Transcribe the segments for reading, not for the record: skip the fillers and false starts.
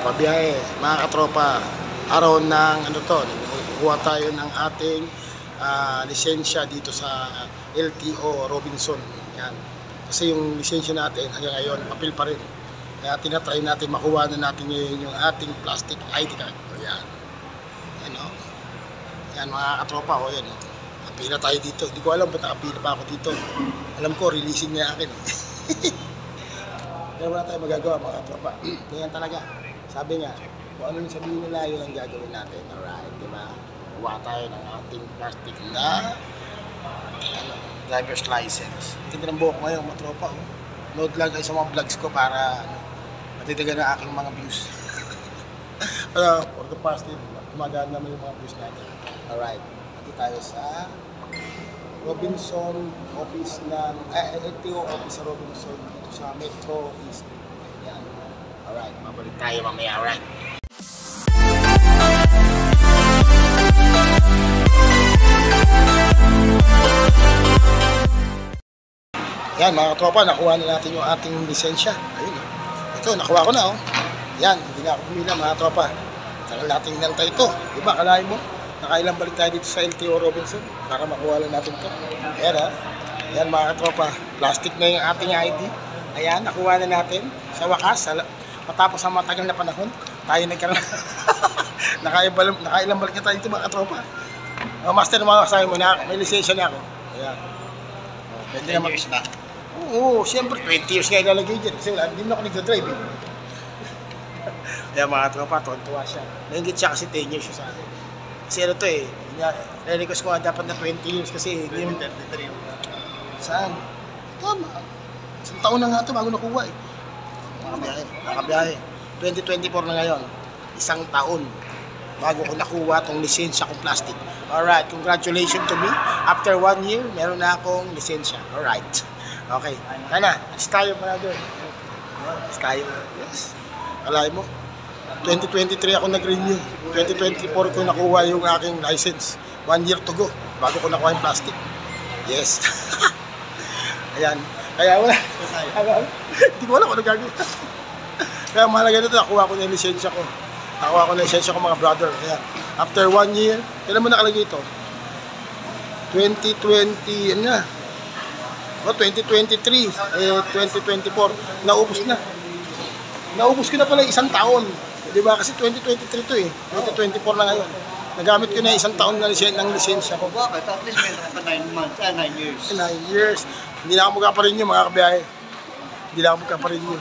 pabiyahe, mga katropa. Araw ng ano to, kuha tayo ng ating lisensya dito sa LTO Robinson. Yan. Kasi yung lisensya natin hanggang ngayon, papel pa rin. Kaya tinatry natin makuha na natin ngayon yung ating plastic ID card. Yan. Yan o. Yan mga katropa ko. Yan o. Napila tayo dito. Hindi ko alam ba't nakapila pa ako dito. Alam ko, releasing niya akin. Pero wala tayo magagawa mga katropa. Ganyan talaga. Sabi nga, kung ano yung sabihin nila, yun ang gagawin natin. Alright, diba? Kuha tayo ng ating plastic na driver's license. Ganda ng buhok ngayon, mga tropa. Load lang kayo sa mga vlogs ko para matitigan na aking mga views. For the past day, gumagaan naman yung mga views natin. Alright, dito tayo sa Robinson office ng LTO office sa Robinson dito sa Metro East. Yan. Alright, mabalik tayo mamaya. Alright. Yan mga katropa, nakuha na natin yung ating lisensya. Ayun. Ito, nakuha ko na oh. Yan, hindi na ako pumila mga tropa. Tagal natin nantay ito. Diba, kalahin mo? Nakailang balik tayo dito sa LTO Robinson para makuha lang natin ito. Ayan ha. Ayan mga katropa. Plastic na yung ating ID. Ayan, nakuha na natin. Sa wakas, matapos ang matagal na panahon, tayo nagkaroon. Nakailang balik na tayo dito mga katropa. Master, mga kasabi mo na, may lisensya na ako. Ayan. Pwede na years na? Oo, siyempre 20 years nga ilalagay dyan. Kasi wala, hindi na ako nagdadrive eh. Ayan mga tropa, tuwan-tuwa siya. Nainggit siya kasi 10 years siya sa akin. Kasi ano to eh, re-request ko nga dapat na 20 years kasi hindi yung 33. Saan? Tama. Isang taon na nga ito bago nakuha eh. Nakabiyahe. 2024 na ngayon. Isang taon bago ko nakuha tong lisensya kong plastic. Alright, congratulations to me. After 1 year, meron na akong lisensya. Alright. Okay. Tana, alis tayo pala doon. Alis tayo. Yes. Alay mo. 2023 ako nag-renew. 2024 ko nakuha yung aking license. 1 year to go bago ko nakuha yung plastic. Yes. Ayan. Kaya wala. Hindi ko alam kung ano gagawin. Kaya mahalaga nito, nakuha ko na yung lisensya ko. Nakuha ko na yung lisensya ko mga brother. Ayan. After 1 year, kailan mo nakalagay ito? 2020, ano na? O, 2023, 2024, naubos na. Naubos ko na pala isang taon. Diba? Kasi 2023 to eh. 2024 na ngayon. Nagamit ko na isang taon ng lisensya ko. Bakit? At least meron pa 9 months, 9 years. 9 years. Hindi na ako magkaparinyo mga kabiyahe. Hindi na ako magkaparinyo.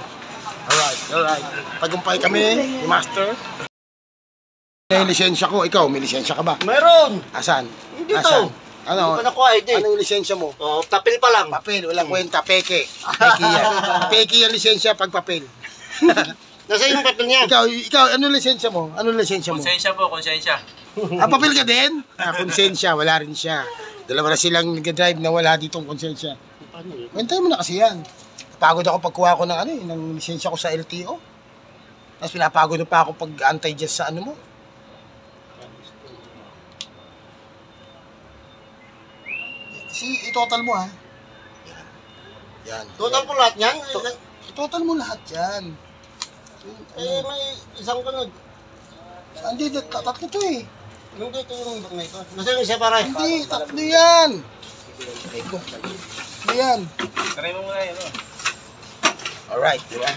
Alright. Tagumpay kami, master. Yung lisensya ko, ikaw, may lisensya ka ba? Meron! Asan? Dito. Asan? Ano? Hindi pa nakuha ID. Anong lisensya mo? Oh, papel pa lang. Papel, walang kwenta, peke. Peke yan. Peke yung lisensya pag papel. Nasa yung papel niya. Ikaw, anong lisensya mo? Anong lisensya mo? Konsensya po, konsensya. Papel ka din? Konsensya, wala rin siya. Dalawa na silang nag-drive na wala ditong konsensya. Kwenta mo na kasi yan. Napagod ako pagkuha ko ng lisensya ko sa LTO. Tapos pinapagod na pa ako pag-antay dyan sa ano mo. I-total mo ha. Yan. Total ko lahat yan? I-total mo lahat yan. May isang kanod. Hindi, tatlo to eh. Hindi ito yung bag na ito. Nasa yung isa para? Hindi, tatlo yan. Tatlo yan. Try mo muna yun. Alright, diba?